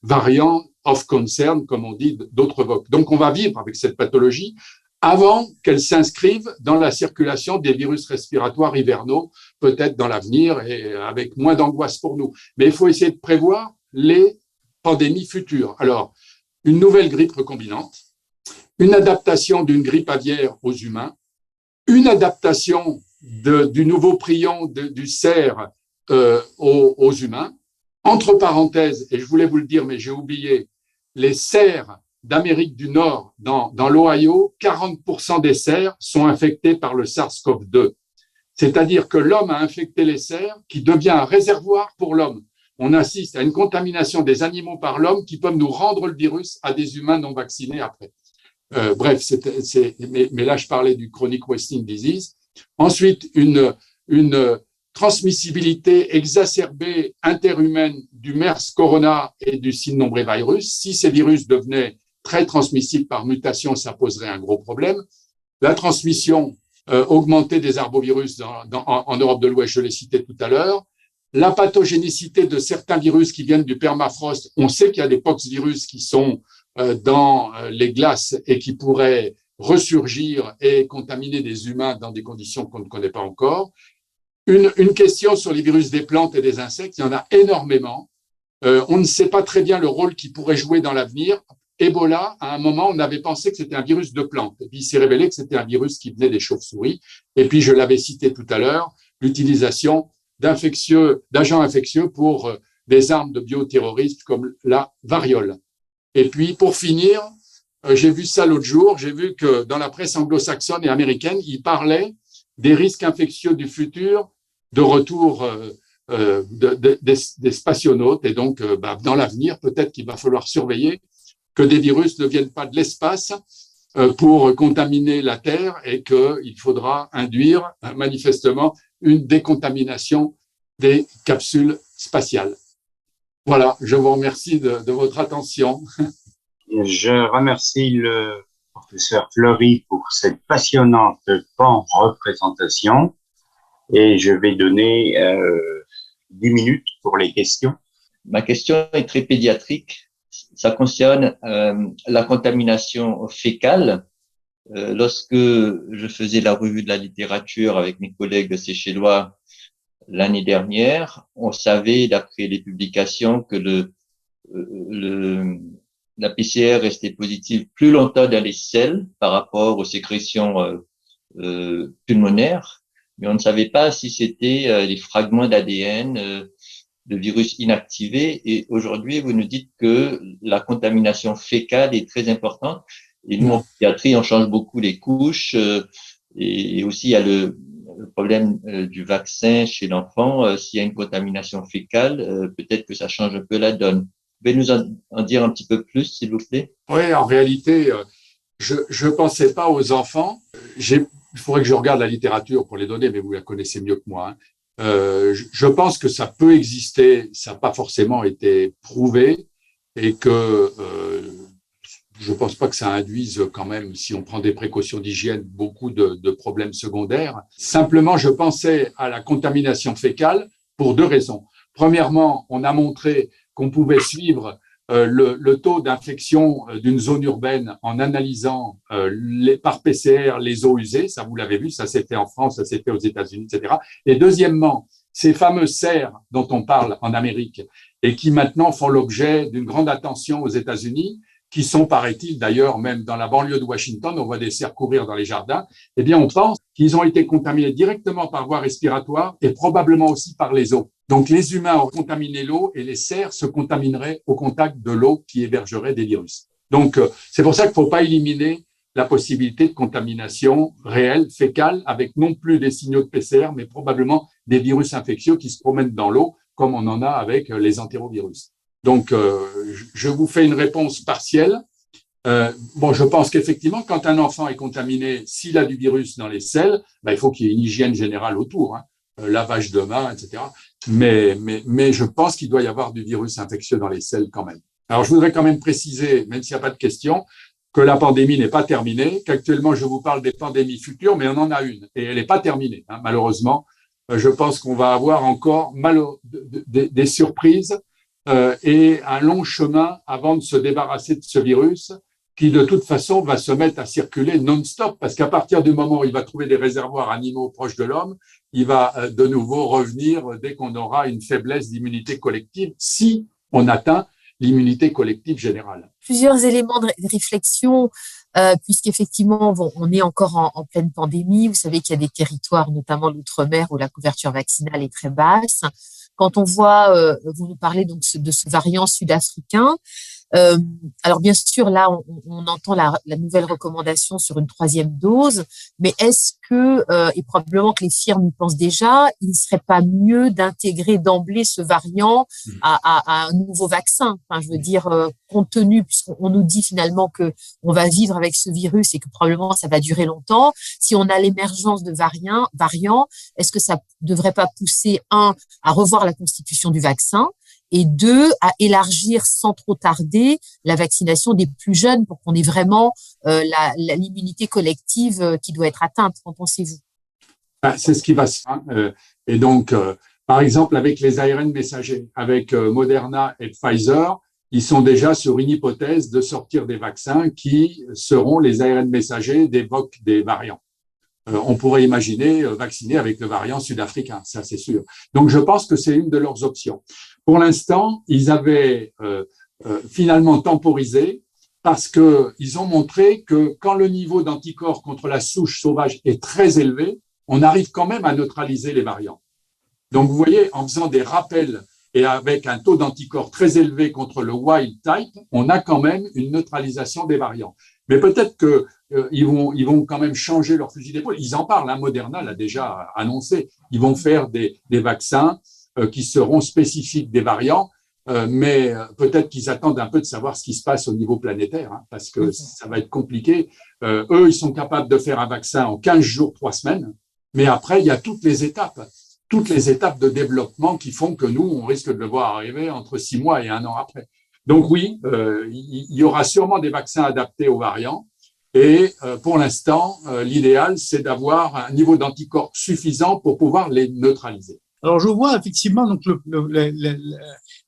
[SPEAKER 1] variants of concern, comme on dit, d'autres VOC. Donc, on va vivre avec cette pathologie avant qu'elle s'inscrive dans la circulation des virus respiratoires hivernaux, peut-être dans l'avenir et avec moins d'angoisse pour nous. Mais il faut essayer de prévoir les pandémies futures. Alors, une nouvelle grippe recombinante, une adaptation d'une grippe aviaire aux humains, une adaptation du nouveau prion du cerf aux humains. Entre parenthèses, et je voulais vous le dire, mais j'ai oublié, les cerfs d'Amérique du Nord, dans l'Ohio, 40% des cerfs sont infectés par le SARS-CoV-2. C'est-à-dire que l'homme a infecté les cerfs qui devient un réservoir pour l'homme. On assiste à une contamination des animaux par l'homme qui peuvent nous rendre le virus à des humains non vaccinés après. Bref, mais là, je parlais du chronic wasting disease. Ensuite, une transmissibilité exacerbée interhumaine du MERS corona et du cynomolvirus. Si ces virus devenaient très transmissibles par mutation, ça poserait un gros problème. La transmission augmentée des arbovirus en Europe de l'Ouest, je l'ai cité tout à l'heure. La pathogénicité de certains virus qui viennent du permafrost. On sait qu'il y a des poxvirus qui sont dans les glaces et qui pourraient ressurgir et contaminer des humains dans des conditions qu'on ne connaît pas encore. Une question sur les virus des plantes et des insectes, il y en a énormément. On ne sait pas très bien le rôle qu'ils pourraient jouer dans l'avenir. Ebola, à un moment, on avait pensé que c'était un virus de plantes. Et puis, il s'est révélé que c'était un virus qui venait des chauves-souris. Et puis, je l'avais cité tout à l'heure, l'utilisation d'agents infectieux pour des armes de bioterroristes comme la variole. Et puis, pour finir, j'ai vu ça l'autre jour, j'ai vu que dans la presse anglo-saxonne et américaine, ils parlaient des risques infectieux du futur, de retour des spationautes. Et donc, dans l'avenir, peut-être qu'il va falloir surveiller que des virus ne viennent pas de l'espace pour contaminer la Terre et qu'il faudra induire manifestement une décontamination des capsules spatiales. Voilà, je vous remercie de votre attention.
[SPEAKER 2] Je remercie le professeur Fleury pour cette passionnante pan-représentation et je vais donner 10 minutes pour les questions.
[SPEAKER 3] Ma question est très pédiatrique. Ça concerne la contamination fécale. Lorsque je faisais la revue de la littérature avec mes collègues séchellois l'année dernière, on savait, d'après les publications, que la PCR restait positive plus longtemps dans les selles par rapport aux sécrétions pulmonaires, mais on ne savait pas si c'était les fragments d'ADN de virus inactivés. Et aujourd'hui, vous nous dites que la contamination fécale est très importante. Et nous, en pédiatrie, on change beaucoup les couches. Et aussi, il y a le problème du vaccin chez l'enfant. S'il y a une contamination fécale, peut-être que ça change un peu la donne. Vous pouvez nous en dire un petit peu plus, s'il vous plaît?
[SPEAKER 1] Oui, en réalité, je pensais pas aux enfants. Il faudrait que je regarde la littérature pour les donner, mais vous la connaissez mieux que moi. Hein. Je pense que ça peut exister, ça n'a pas forcément été prouvé, et que je ne pense pas que ça induise quand même, si on prend des précautions d'hygiène, beaucoup de problèmes secondaires. Simplement, je pensais à la contamination fécale pour deux raisons. Premièrement, on a montré qu'on pouvait suivre le taux d'infection d'une zone urbaine en analysant par PCR les eaux usées. Ça, vous l'avez vu, ça s'est fait en France, ça s'est fait aux États-Unis, etc. Et deuxièmement, ces fameux cerfs dont on parle en Amérique et qui maintenant font l'objet d'une grande attention aux États-Unis, qui sont, paraît-il, d'ailleurs, même dans la banlieue de Washington, on voit des cerfs courir dans les jardins, eh bien, on pense qu'ils ont été contaminés directement par voie respiratoire et probablement aussi par les eaux. Donc, les humains ont contaminé l'eau et les cerfs se contamineraient au contact de l'eau qui hébergerait des virus. Donc, c'est pour ça qu'il ne faut pas éliminer la possibilité de contamination réelle, fécale, avec non plus des signaux de PCR, mais probablement des virus infectieux qui se promènent dans l'eau, comme on en a avec les entérovirus. Donc, je vous fais une réponse partielle. Je pense qu'effectivement, quand un enfant est contaminé, s'il a du virus dans les selles, il faut qu'il y ait une hygiène générale autour, lavage de mains, etc. Mais je pense qu'il doit y avoir du virus infectieux dans les selles quand même. Alors, je voudrais quand même préciser, même s'il n'y a pas de question, que la pandémie n'est pas terminée, qu'actuellement, je vous parle des pandémies futures, mais on en a une, et elle n'est pas terminée, malheureusement. Je pense qu'on va avoir encore des surprises et un long chemin avant de se débarrasser de ce virus qui, de toute façon, va se mettre à circuler non-stop, parce qu'à partir du moment où il va trouver des réservoirs animaux proches de l'homme, il va de nouveau revenir dès qu'on aura une faiblesse d'immunité collective, si on atteint l'immunité collective générale.
[SPEAKER 4] Plusieurs éléments de réflexion, puisqu'effectivement, on est encore en pleine pandémie. Vous savez qu'il y a des territoires, notamment l'outre-mer, où la couverture vaccinale est très basse. Quand on voit, vous nous parlez donc de ce variant sud-africain, alors bien sûr, là, on entend la nouvelle recommandation sur une 3e dose, mais est-ce que, et probablement que les firmes y pensent déjà, il ne serait pas mieux d'intégrer d'emblée ce variant à un nouveau vaccin? Enfin, je veux dire, compte tenu, puisqu'on nous dit finalement que on va vivre avec ce virus et que probablement ça va durer longtemps, si on a l'émergence de variants, est-ce que ça devrait pas pousser, à revoir la constitution du vaccin, et 2, à élargir sans trop tarder la vaccination des plus jeunes pour qu'on ait vraiment l'immunité collective qui doit être atteinte? Qu'en pensez-vous?
[SPEAKER 1] C'est ce qui va se faire. Et donc, par exemple, avec les ARN messagers, avec Moderna et Pfizer, ils sont déjà sur une hypothèse de sortir des vaccins qui seront les ARN messagers d'évoquent des variants. On pourrait imaginer vacciner avec le variant sud-africain, ça c'est sûr. Donc, je pense que c'est une de leurs options. Pour l'instant, ils avaient finalement temporisé parce qu'ils ont montré que quand le niveau d'anticorps contre la souche sauvage est très élevé, on arrive quand même à neutraliser les variants. Donc, vous voyez, en faisant des rappels et avec un taux d'anticorps très élevé contre le wild type, on a quand même une neutralisation des variants. Mais peut-être que ils vont quand même changer leur fusil d'épaule. Ils en parlent, Moderna l'a déjà annoncé. Ils vont faire des vaccins qui seront spécifiques des variants, mais peut-être qu'ils attendent un peu de savoir ce qui se passe au niveau planétaire, parce que ça va être compliqué. Eux, ils sont capables de faire un vaccin en 15 jours, 3 semaines, mais après, il y a toutes les étapes de développement qui font que nous, on risque de le voir arriver entre 6 mois et 1 an après. Donc oui, il y aura sûrement des vaccins adaptés aux variants, et pour l'instant, l'idéal, c'est d'avoir un niveau d'anticorps suffisant pour pouvoir les neutraliser.
[SPEAKER 5] Alors, je vois effectivement donc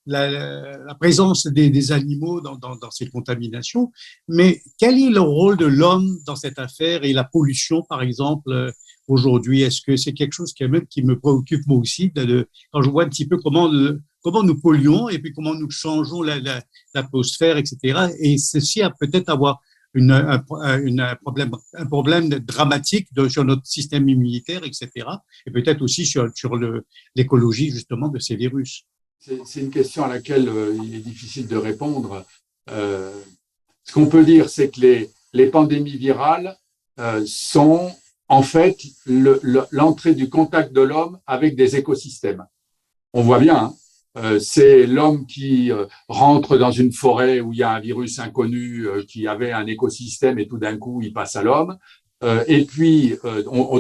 [SPEAKER 5] la présence des animaux dans ces contaminations, mais quel est le rôle de l'homme dans cette affaire et la pollution, par exemple, aujourd'hui? Est-ce que c'est quelque chose qui me préoccupe moi aussi, quand je vois un petit peu comment nous polluons et puis comment nous changeons l'atmosphère, etc. Et ceci a peut-être avoir un problème dramatique sur notre système immunitaire, etc. Et peut-être aussi sur l'écologie, justement, de ces virus.
[SPEAKER 1] C'est une question à laquelle il est difficile de répondre. Ce qu'on peut dire, c'est que les pandémies virales sont en fait l'entrée du contact de l'homme avec des écosystèmes. On voit bien, c'est l'homme qui rentre dans une forêt où il y a un virus inconnu qui avait un écosystème et tout d'un coup, il passe à l'homme. Et puis,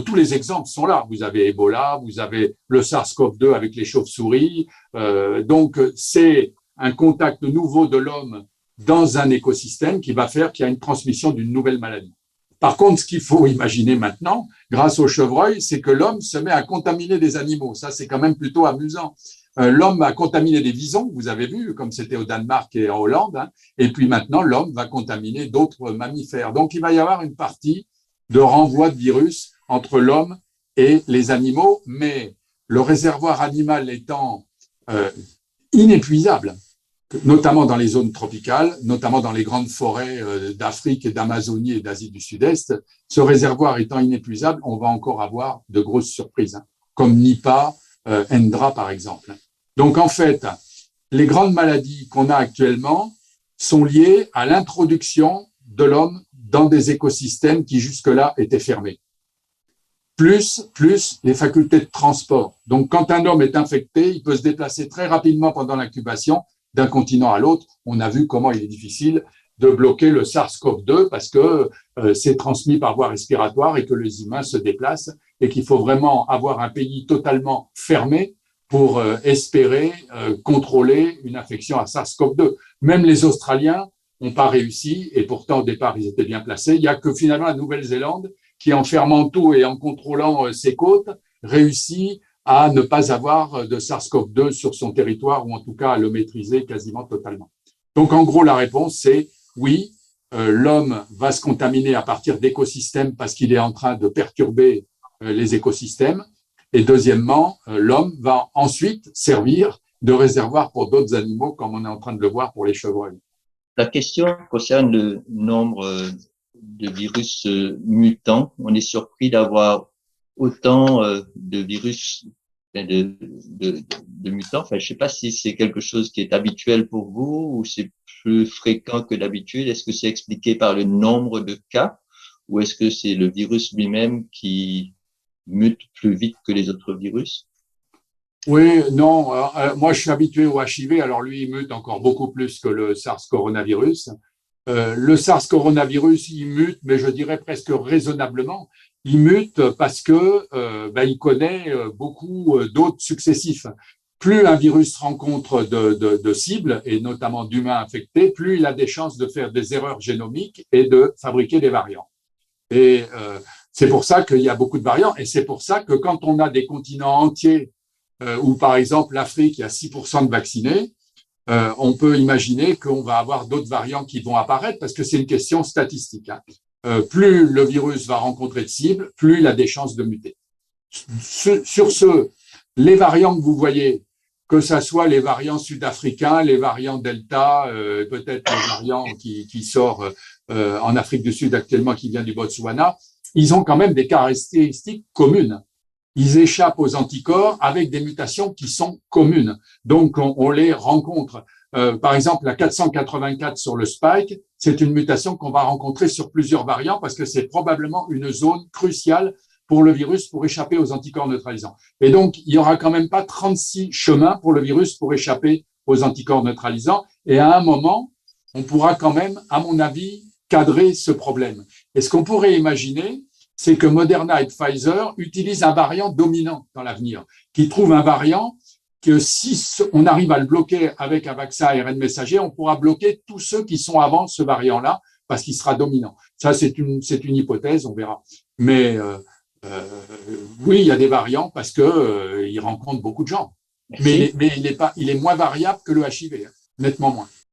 [SPEAKER 1] tous les exemples sont là. Vous avez Ebola, vous avez le SARS-CoV-2 avec les chauves-souris. Donc, c'est un contact nouveau de l'homme dans un écosystème qui va faire qu'il y a une transmission d'une nouvelle maladie. Par contre, ce qu'il faut imaginer maintenant, grâce aux chevreuils, c'est que l'homme se met à contaminer des animaux. Ça, c'est quand même plutôt amusant. L'homme a contaminé des visons, vous avez vu, comme c'était au Danemark et en Hollande. Et puis maintenant, l'homme va contaminer d'autres mammifères. Donc, il va y avoir une partie de renvoi de virus entre l'homme et les animaux, mais le réservoir animal étant inépuisable, notamment dans les zones tropicales, notamment dans les grandes forêts d'Afrique et d'Amazonie et d'Asie du Sud-Est. Ce réservoir étant inépuisable, on va encore avoir de grosses surprises, hein, comme Nipah, Ndra par exemple. Donc en fait, les grandes maladies qu'on a actuellement sont liées à l'introduction de l'homme dans des écosystèmes qui jusque-là étaient fermés. Plus les facultés de transport. Donc quand un homme est infecté, il peut se déplacer très rapidement pendant l'incubation d'un continent à l'autre. On a vu comment il est difficile de bloquer le SARS-CoV-2 parce que c'est transmis par voie respiratoire et que les humains se déplacent et qu'il faut vraiment avoir un pays totalement fermé pour espérer contrôler une infection à SARS-CoV-2. Même les Australiens n'ont pas réussi et pourtant au départ ils étaient bien placés. Il n'y a que finalement la Nouvelle-Zélande qui, en fermant tout et en contrôlant ses côtes, réussit à ne pas avoir de SARS-CoV-2 sur son territoire ou en tout cas à le maîtriser quasiment totalement. Donc en gros la réponse c'est oui, l'homme va se contaminer à partir d'écosystèmes parce qu'il est en train de perturber les écosystèmes. Et deuxièmement, l'homme va ensuite servir de réservoir pour d'autres animaux, comme on est en train de le voir pour les chevreuils.
[SPEAKER 3] La question concerne le nombre de virus mutants. On est surpris d'avoir autant de virus, de mutants. Enfin, je ne sais pas si c'est quelque chose qui est habituel pour vous ou c'est plus fréquent que d'habitude. Est-ce que c'est expliqué par le nombre de cas ou est-ce que c'est le virus lui-même qui mute plus vite que les autres virus?
[SPEAKER 1] Oui, non. Moi, je suis habitué au HIV. Alors lui, il mute encore beaucoup plus que le SARS coronavirus. Le SARS coronavirus, il mute, mais je dirais presque raisonnablement. Il mute parce que il connaît beaucoup d'autres successifs. Plus un virus rencontre de cibles, et notamment d'humains infectés, plus il a des chances de faire des erreurs génomiques et de fabriquer des variants. Et c'est pour ça qu'il y a beaucoup de variants, et c'est pour ça que quand on a des continents entiers, où par exemple l'Afrique, il y a 6% de vaccinés, on peut imaginer qu'on va avoir d'autres variants qui vont apparaître parce que c'est une question statistique. Hein. Plus le virus va rencontrer de cibles, plus il a des chances de muter. Sur ce, les variants que vous voyez, que ce soit les variants sud-africains, les variants Delta, peut-être le variant qui sort en Afrique du Sud actuellement, qui vient du Botswana, ils ont quand même des caractéristiques communes. Ils échappent aux anticorps avec des mutations qui sont communes. Donc, on les rencontre. Par exemple, la 484 sur le spike, c'est une mutation qu'on va rencontrer sur plusieurs variants parce que c'est probablement une zone cruciale pour le virus pour échapper aux anticorps neutralisants. Et donc, il y aura quand même pas 36 chemins pour le virus pour échapper aux anticorps neutralisants. Et à un moment, on pourra quand même, à mon avis, cadrer ce problème. Et ce qu'on pourrait imaginer, c'est que Moderna et Pfizer utilisent un variant dominant dans l'avenir, qui trouve un variant que si on arrive à le bloquer avec un vaccin ARN messager, on pourra bloquer tous ceux qui sont avant ce variant-là, parce qu'il sera dominant. Ça, c'est une hypothèse, on verra. Mais oui, il y a des variants parce que ils rencontrent beaucoup de gens. Mais il est moins variable que le HIV, hein, nettement moins.